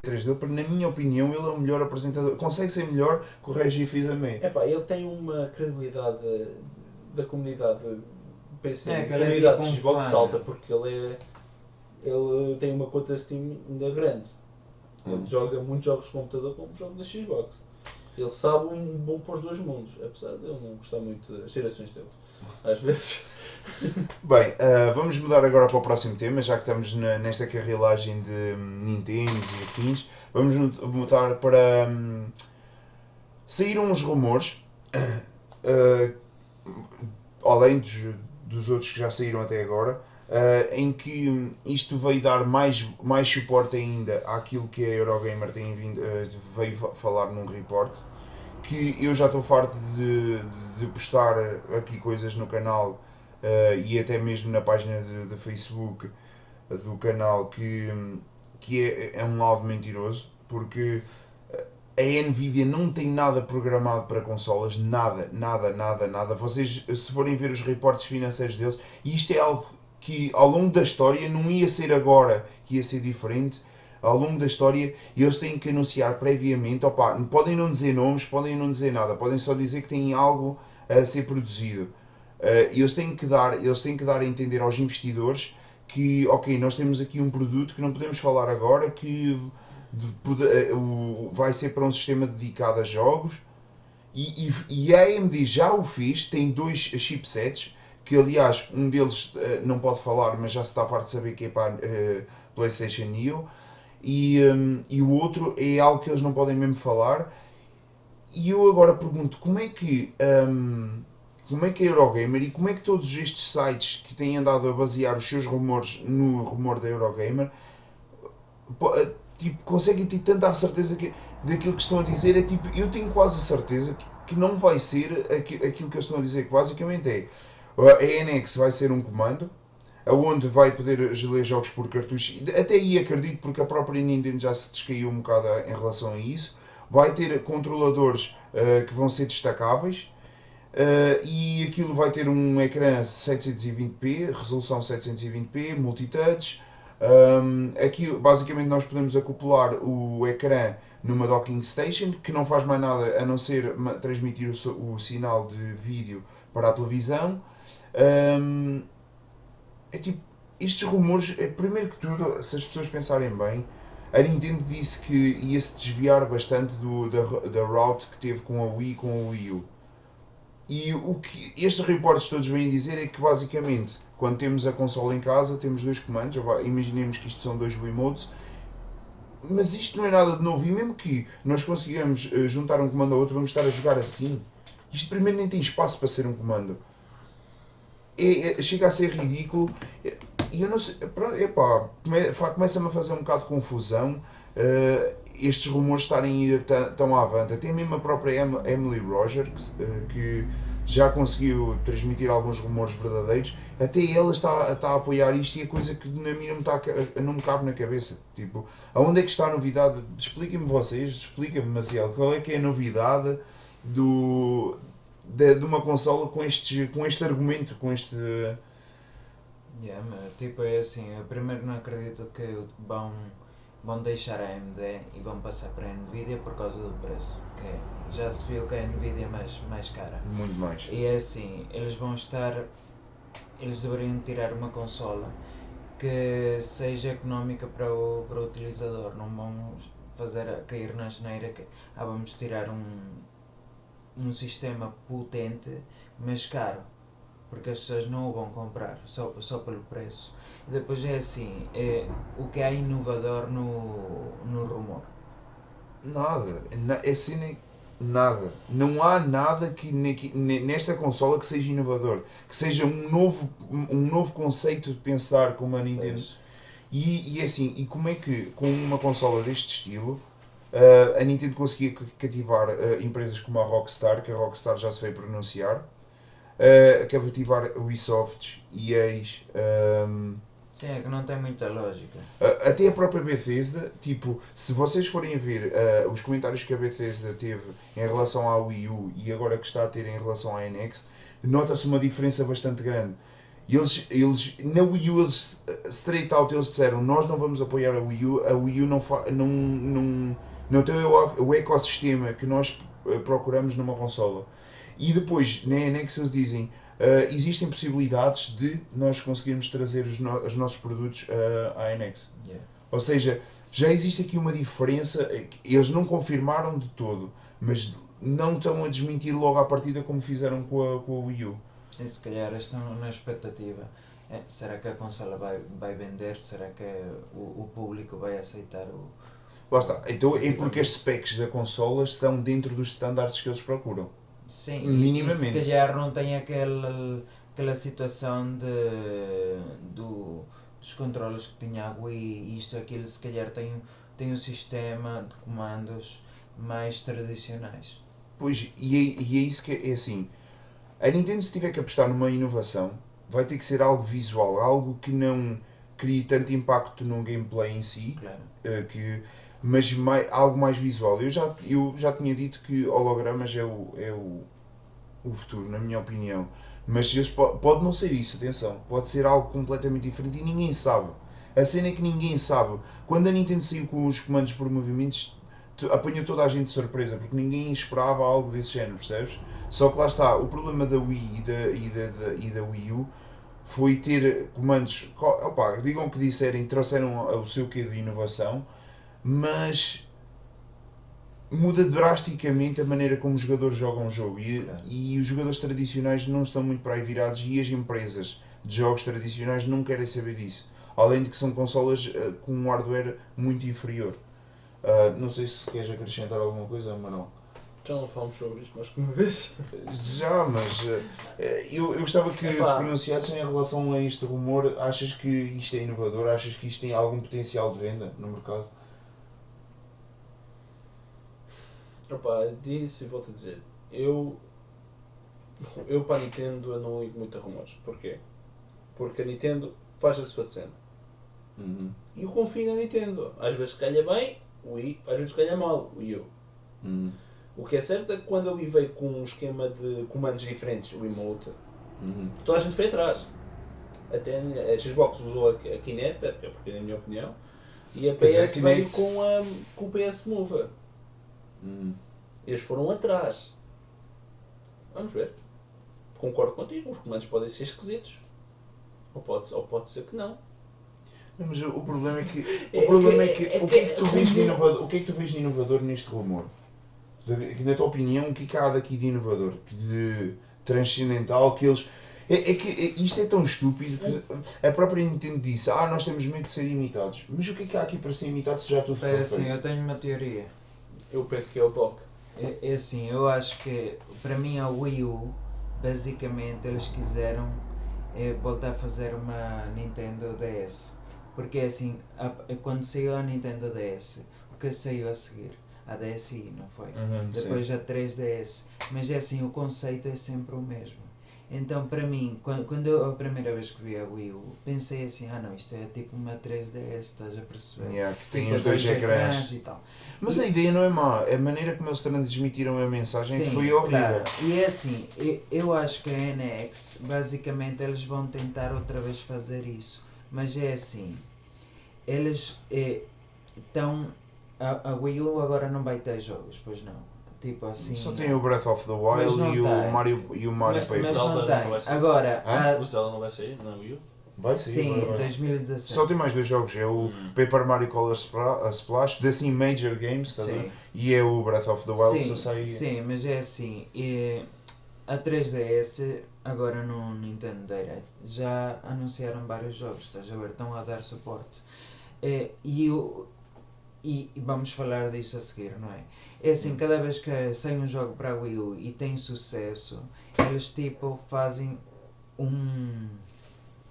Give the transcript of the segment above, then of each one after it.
3 dele, porque na minha opinião ele é o melhor apresentador, consegue ser melhor que o Reggie Fils-Aimé. Ele tem uma credibilidade da comunidade PC, É, da que ele é comunidade tipo um Xbox fã. alta, porque ele tem uma conta Steam ainda grande. Ele joga muitos jogos de computador como jogo da Xbox. Ele sabe um bom para os dois mundos, apesar de eu não gostar muito das gerações dele. Às vezes. Bem, vamos mudar agora para o próximo tema, já que estamos nesta carrilagem de Nintendo e afins. Vamos mudar para... saíram uns rumores, além dos outros que já saíram até agora, em que isto veio dar mais suporte ainda àquilo que a Eurogamer tem vindo, veio falar num report, que eu já estou farto de postar aqui coisas no canal e até mesmo na página de Facebook do canal que é um lado mentiroso, porque a Nvidia não tem nada programado para consolas, nada. Vocês, se forem ver os reportes financeiros deles, e isto é algo que ao longo da história não ia ser agora que ia ser diferente. Ao longo da história eles têm que anunciar previamente, podem não dizer nomes, podem não dizer nada, podem só dizer que têm algo a ser produzido. Eles têm que dar a entender aos investidores que, ok, nós temos aqui um produto que não podemos falar agora, que vai ser para um sistema dedicado a jogos, e a AMD já o fez, tem 2 chipsets, que aliás um deles não pode falar, mas já se está farto de saber que é para PlayStation Neo, e o outro é algo que eles não podem mesmo falar. E eu agora pergunto, como é que a Eurogamer e como é que todos estes sites que têm andado a basear os seus rumores no rumor da Eurogamer conseguem ter tanta certeza daquilo que estão a dizer? Eu tenho quase a certeza que não vai ser aquilo que eles estão a dizer, que basicamente é a NX vai ser um comando onde vai poder ler jogos por cartuchos, até aí acredito, porque a própria Nintendo já se descaiu um bocado em relação a isso. Vai ter controladores que vão ser destacáveis, e aquilo vai ter um ecrã 720p, resolução 720p, multitouch. Aquilo, basicamente nós podemos acoplar o ecrã numa docking station, que não faz mais nada a não ser transmitir o sinal de vídeo para a televisão. Estes rumores, primeiro que tudo, se as pessoas pensarem bem, a Nintendo disse que ia se desviar bastante da route que teve com a Wii e com a Wii U. E o que estes reportes todos vêm dizer é que basicamente, quando temos a consola em casa, temos 2 comandos, imaginemos que isto são 2 Wiimotes, mas isto não é nada de novo, e mesmo que nós consigamos juntar um comando ao outro, vamos estar a jogar assim. Isto primeiro nem tem espaço para ser um comando. Chega a ser ridículo, e eu não sei, começa-me a fazer um bocado de confusão estes rumores estarem a ir tão avante. Até mesmo a própria Emily Rogers, que já conseguiu transmitir alguns rumores verdadeiros, até ela está a apoiar isto, e a coisa que na mim não me cabe na cabeça. Tipo, aonde é que está a novidade? Expliquem-me vocês, expliquem-me, Maciel, qual é que é a novidade de uma consola com este argumento, com este... Mas, tipo, é assim, eu primeiro não acredito que vão deixar a AMD e vão passar para a Nvidia por causa do preço, que já se viu que a Nvidia é mais cara. Muito mais. E é assim, eles deveriam tirar uma consola que seja económica para o utilizador, não vão fazer cair na geneira que vamos tirar um sistema potente, mas caro, porque as pessoas não o vão comprar só pelo preço. E depois é assim, o que há inovador no rumor? Nada. É assim, nada. Não há nada nesta consola que seja inovador, que seja um novo conceito de pensar como a Nintendo. E é assim, e como é que com uma consola deste estilo a Nintendo conseguia cativar empresas como a Rockstar, que a Rockstar já se veio pronunciar, cativar Ubisoft, EAs, Sim, é que não tem muita lógica. até a própria Bethesda. Tipo, se vocês forem a ver os comentários que a Bethesda teve em relação à Wii U e agora que está a ter em relação à NX, nota-se uma diferença bastante grande. Eles na Wii U, eles, straight out, eles disseram: nós não vamos apoiar a Wii U não tem o ecossistema que nós procuramos numa consola. E depois, na NX, eles dizem: existem possibilidades de nós conseguirmos trazer os nossos produtos à NX. Yeah. Ou seja, já existe aqui uma diferença, eles não confirmaram de todo, mas não estão a desmentir logo à partida como fizeram com a Wii U. E se calhar estão na expectativa. Será que a consola vai vender? Será que o público vai aceitar o... Lá está. Então é porque as specs da consola estão dentro dos standards que eles procuram. Sim, Minimamente. e se calhar não tem aquela situação dos controles que tinha a Wii, isto, aquilo, se calhar tem um sistema de comandos mais tradicionais. Pois, e é isso que é assim. A Nintendo, se tiver que apostar numa inovação, vai ter que ser algo visual, algo que não crie tanto impacto no gameplay em si, Claro. mas algo mais visual. Eu já tinha dito que hologramas é o futuro, na minha opinião. Mas pode não ser isso, atenção. Pode ser algo completamente diferente e ninguém sabe. A cena é que ninguém sabe. Quando a Nintendo saiu com os comandos por movimentos, apanhou toda a gente de surpresa, porque ninguém esperava algo desse género, percebes? Só que lá está, o problema da Wii e da Wii U foi ter comandos, opa, digam o que disserem, trouxeram o seu quê de inovação, mas muda drasticamente a maneira como os jogadores jogam o jogo e os jogadores tradicionais não estão muito para aí virados e as empresas de jogos tradicionais não querem saber disso, além de que são consolas com um hardware muito inferior. Não sei se queres acrescentar alguma coisa, Manuel. Já não falamos sobre isto mais que uma vez? Já, mas eu gostava que te pronunciasses em relação a este rumor. Achas que isto é inovador? Achas que isto tem algum potencial de venda no mercado? Opa, disse e volto a dizer, eu para a Nintendo eu não ligo muito a rumores. Porquê? Porque a Nintendo faz a sua cena. Uhum. E eu confio na Nintendo. Às vezes calha bem, o Wii, às vezes calha mal, o Wii U. Uhum. O que é certo é que quando a Wii veio com um esquema de comandos diferentes, o Emote, Uhum. toda a gente foi atrás. Até a Xbox usou a Kinect, até porque na minha opinião, e a PS veio com o PS Move. Uhum. Eles foram atrás. Vamos ver. Concordo contigo, os comandos podem ser esquisitos. Ou pode ser que não. Mas o problema é que o que é que tu vês de inovador? O que é que tu vês de inovador neste rumor? Na tua opinião, o que é que há daqui de inovador? De transcendental que eles... É que isto é tão estúpido que a própria Nintendo disse: nós temos medo de ser imitados. Mas o que é que há aqui para ser imitado se já tudo foi Assim, feito? eu tenho uma teoria. Eu penso que é o dock. É assim, eu acho que para mim a Wii U, basicamente eles quiseram voltar a fazer uma Nintendo DS. Porque assim, quando saiu a Nintendo DS, o que saiu a seguir? A DSi, não foi? Depois sim. a 3DS. Mas é assim, o conceito é sempre o mesmo. Então para mim, quando eu, a primeira vez que vi a Wii U, pensei assim, não, isto é tipo uma 3DS, estás a perceber? Que tem Tipo, os dois ecrãs. e tal. Mas a ideia não é má, a maneira como eles transmitiram a mensagem Sim, foi horrível. claro. E é assim, eu acho que a NX, basicamente eles vão tentar outra vez fazer isso. Mas é assim, eles estão... A Wii U agora não vai ter jogos, pois não? Tipo assim... Só tem o Breath of the Wild e o Mario Paper. Mas Zelda não não tem. vai sair. Agora... O Zelda não vai sair na Wii U? Vai sim, Sim, vai. 2017. Só tem mais dois jogos, é o Paper Mario Color Splash, da Sim Major Games, tá Sim. e é o Breath of the Wild, Sim, só sai... sim, mas é assim, a 3DS agora no Nintendo Direct já anunciaram vários jogos, estás a ver, estão a dar suporte. E vamos falar disso a seguir, não é? É assim, cada vez que sai um jogo para a Wii U e tem sucesso, eles tipo fazem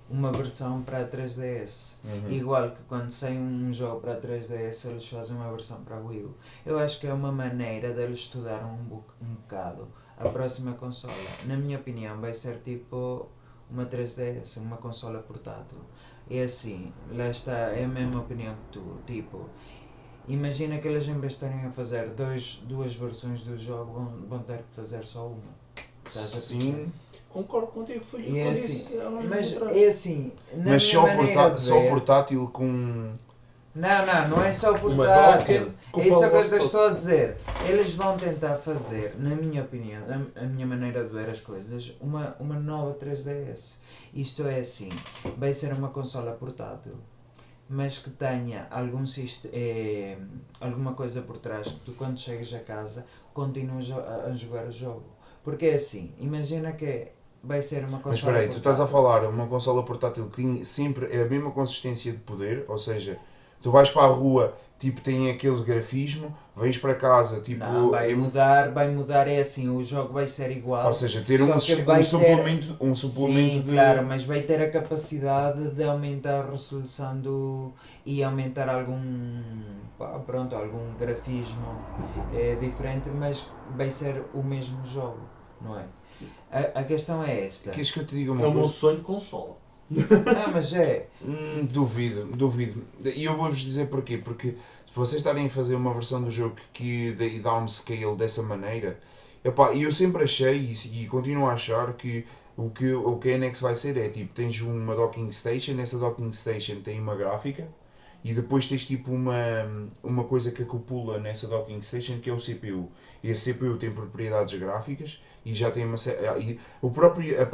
uma versão para a 3DS. Igual que quando sai um jogo para a 3DS, eles fazem uma versão para a Wii U. Eu acho que é uma maneira deles estudar um bocado a próxima consola. Na minha opinião, vai ser tipo uma 3DS, uma consola portátil. É assim, lá está, é a mesma opinião que tu, tipo... Imagina que eles, em vez de estarem a fazer duas versões do jogo, vão ter que fazer só uma. Sim, Concordo contigo, foi o que E eu é disse há uns mas meses atrás. é assim, na Mas minha maneira de só ver- portátil com. Não é só Uma portátil. dock com É isso que eu power estou a dizer. Eles vão tentar fazer, na minha opinião, a minha maneira de ver as coisas, uma nova 3DS. Isto é assim, vai ser uma consola portátil, mas que tenha alguma coisa por trás que tu quando chegas a casa continuas a jogar o jogo. Porque é assim, imagina que vai ser uma consola Mas espera aí, tu portátil. estás a falar uma consola portátil que tem sempre a mesma consistência de poder, ou seja, tu vais para a rua, tipo, tem aquele grafismo, vens para casa, tipo, Não, vai mudar, é assim, o jogo vai ser igual. ou seja, ter só um, que sis- vai um ter- suplemento, um suplemento Sim, de. claro, mas vai ter a capacidade de aumentar a resolução e aumentar algum grafismo diferente, mas vai ser o mesmo jogo, não é? A questão é esta. Queres que eu te diga É uma o meu coisa? sonho de consola. Não, mas é. Duvido. E eu vou-vos dizer porquê. Porque se vocês estarem a fazer uma versão do jogo que downscale dessa maneira, epá, eu sempre achei e continuo a achar que o que a NX vai ser é tipo, tens uma docking station, nessa docking station tem uma gráfica e depois tens tipo uma coisa que acopula nessa docking station que é o CPU. E esse CPU tem propriedades gráficas e já tem e a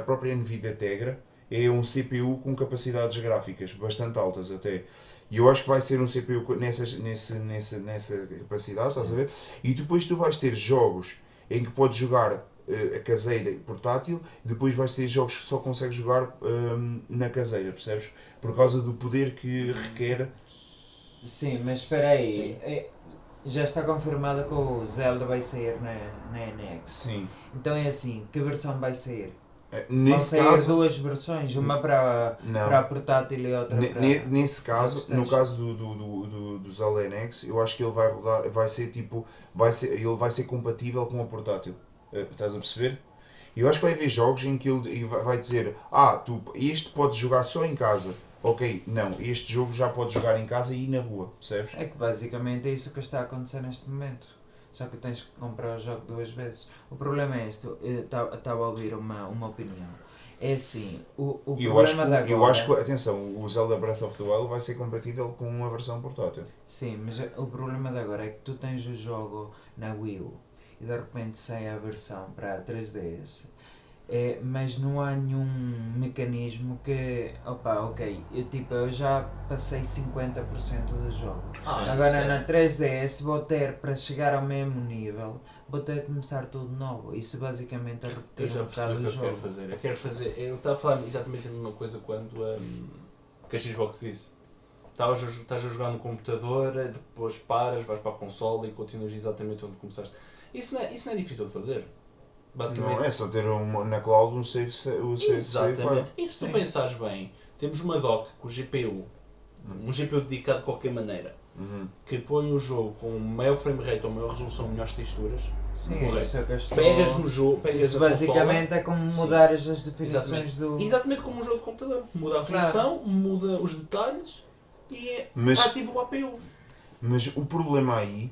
própria Nvidia Tegra é um CPU com capacidades gráficas bastante altas até. E eu acho que vai ser um CPU nessa capacidade, estás a ver? E depois tu vais ter jogos em que podes jogar a caseira e portátil, e depois vais ter jogos que só consegues jogar na caseira, percebes? Por causa do poder que requer. Sim, mas espera aí. Sim. Já está confirmado que o Zelda vai sair na NX. Sim. Então é assim, que versão vai sair? Vão Nesse sair caso, duas versões, uma para não. a portátil e outra para... Nesse caso, PlayStation. no caso do Zelda NX, eu acho que ele vai rodar, ele vai ser compatível com a portátil. Estás a perceber? Eu acho que vai haver jogos em que ele vai dizer, este podes jogar só em casa. Ok, não, este jogo já podes jogar em casa e na rua, percebes? É que basicamente é isso que está a acontecer neste momento. Só que tens que comprar o jogo duas vezes. O problema é este, estava a ouvir uma opinião. É assim, o E problema de agora... eu acho que, atenção, o Zelda Breath of the Wild vai ser compatível com uma versão portátil. Sim, mas o problema de agora é que tu tens o jogo na Wii U e de repente sai a versão para a 3DS. Mas não há nenhum mecanismo que, eu já passei 50% do jogo. Agora na 3DS vou ter, para chegar ao mesmo nível, vou ter que começar tudo de novo. Isso basicamente é Eu repetir já um bocado percebi o o que eu jogo. quero fazer. Ele está a falar exatamente a mesma coisa quando que a Xbox disse. Estás a jogar no computador, depois paras, vais para a consola e continuas exatamente onde começaste. Isso não é difícil de fazer. Basicamente. Não é só ter na cloud um save save Exatamente. E se tu pensares bem, temos uma dock com o GPU, um GPU dedicado de qualquer maneira, que põe o jogo com maior frame rate ou maior resolução, melhores texturas. Sim, Correto. isso é que eu estou... Pegas no jogo, pegas Isso na basicamente consola, é como Sim. mudar as definições do... exatamente como um jogo de computador. Muda a resolução, muda os detalhes e ativa o APU. Mas o problema aí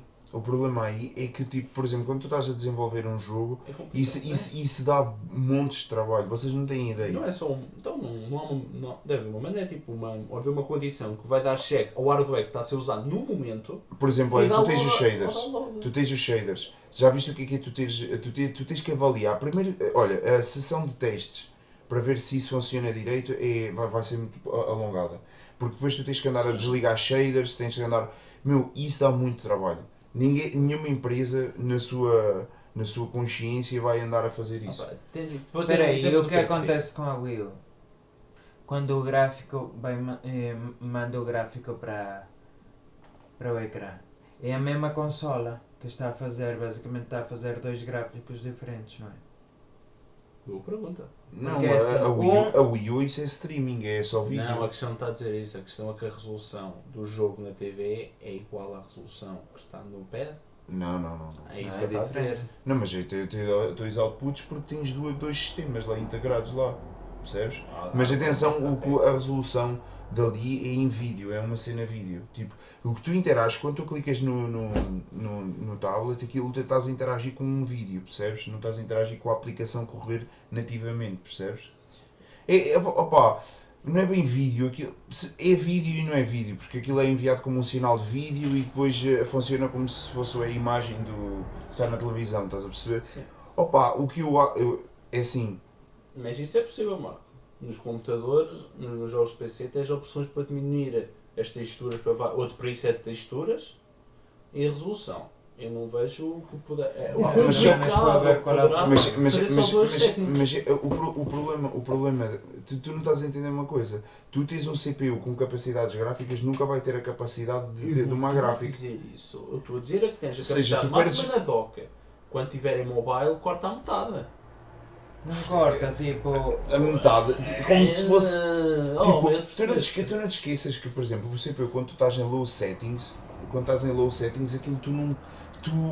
é que, tipo, por exemplo, quando tu estás a desenvolver um jogo, É complicado, isso dá montes de trabalho, vocês não têm ideia. Não é só então não há deve haver uma maneira, tipo, haver uma condição que vai dar check ao hardware que está a ser usado no momento. Por exemplo, olha, e tu tens os download- shaders. download. Tu tens os shaders. Já viste o que é tu tens que avaliar. Primeiro, olha, a sessão de testes para ver se isso funciona direito vai ser muito alongada. Porque depois tu tens que andar a desligar shaders, tens que andar... isso dá muito trabalho. Nenhuma empresa na sua consciência vai andar a fazer isso. Vou ter Espera um aí, exemplo o do que PC. acontece com a Wii U? Quando o gráfico manda o gráfico para o ecrã. É a mesma consola que está a fazer, basicamente está a fazer dois gráficos diferentes, não é? Boa pergunta. Não, Porque é assim, a Wii U isso é streaming, é só vídeo. Não, a questão não está a dizer isso. A questão é que a resolução do jogo na TV é igual à resolução que está no pad. Não. É isso Não, que eu estou a dizer. Não, mas aí tem dois outputs porque tens dois sistemas lá integrados lá. percebes? Mas atenção, a resolução dali é em vídeo, é uma cena vídeo. Tipo, o que tu interages, quando tu clicas no tablet, aquilo tu estás a interagir com um vídeo, percebes? Não estás a interagir com a aplicação correr nativamente, percebes? Opa, não é bem vídeo, aquilo, é vídeo e não é vídeo, porque aquilo é enviado como um sinal de vídeo e depois funciona como se fosse a imagem do que está na televisão, estás a perceber? Sim. Opa, o que é assim. Mas isso é possível, Marco. Nos computadores, nos jogos de PC, tens opções para diminuir as texturas para outro preset de texturas e a resolução. Eu não vejo o que puder. Mas o problema tu não estás a entender uma coisa. Tu tens um CPU com capacidades gráficas, nunca vai ter a capacidade de uma gráfica. Dizer isso. Eu estou a dizer é que tens a capacidade máxima na doca. Quando tiver em mobile, corta a metade. Não corta, tipo... A metade, como se fosse... Tipo, tu não te esqueças que, por exemplo, o CPU, quando tu estás em low settings, aquilo tu não...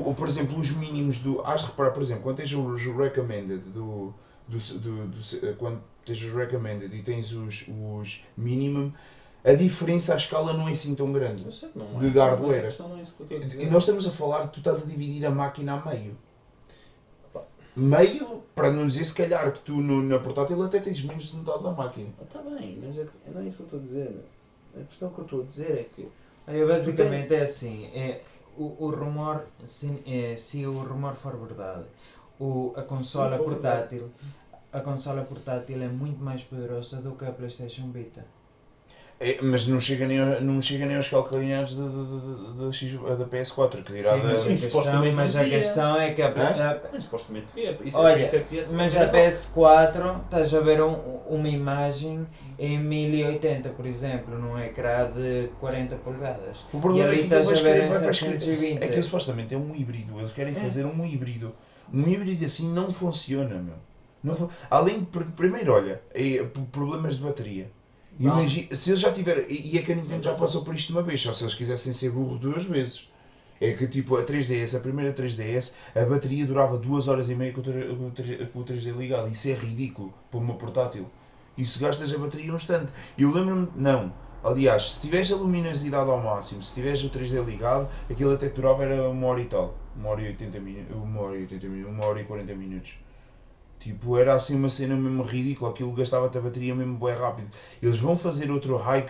ou por exemplo, os mínimos do... Has de reparar, por exemplo, quando tens os recommended quando tens os recommended e tens os minimum, a diferença à escala não é assim tão grande. Eu sei que não é. De hardware. Não é isso que eu estou a dizer. E nós estamos a falar, tu estás a dividir a máquina a meio. Meio, para não dizer se calhar que tu na portátil até tens menos de metade da máquina. Está bem, mas não é isso que eu estou a dizer. A questão que eu estou a dizer é que... Basicamente é assim, o rumor, se o rumor for verdade, a consola portátil é muito mais poderosa do que a PlayStation Vita. Mas não chega nem aos calcanhares da PS4, que dirá mas a questão é que supostamente devia. Olha, mas a PS4 estás a ver uma imagem em 1080, por exemplo, num ecrã de 40 polegadas. O problema e ali estás a ver em 720. É que supostamente é um híbrido, eles querem fazer um híbrido. Um híbrido assim não funciona, meu. Além de, primeiro, olha, problemas de bateria. Imagina, se eles já tiverem, e é que a Nintendo já passou por isto uma vez, só se eles quisessem ser burro 2 vezes. É que tipo, a primeira 3DS, a bateria durava 2 horas e meia com o 3D ligado. Isso é ridículo para uma portátil. Isso gastas a bateria um instante. E eu lembro-me, não. Aliás, se tiveres a luminosidade ao máximo, se tiveres o 3D ligado, aquilo até durava era 1 hora e tal. 1 hora e 80 minutos, 1 hora e 40 minutos. Tipo, era assim uma cena mesmo ridícula, aquilo gastava-te a bateria mesmo bem rápido. Eles vão fazer outro high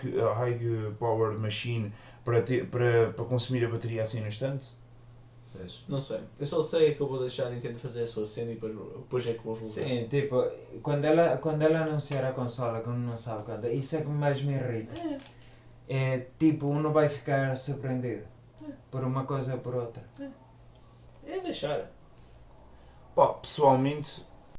power machine para consumir a bateria assim no instante? Não sei. Eu só sei que eu vou deixar a Nintendo fazer a sua cena e depois é que vou julgar. Sim, tipo, quando ela anunciar a consola, quando não sabe quando, isso é que mais me irrita. É tipo, não vai ficar surpreendido por uma coisa ou por outra. É deixar. Pá, pessoalmente,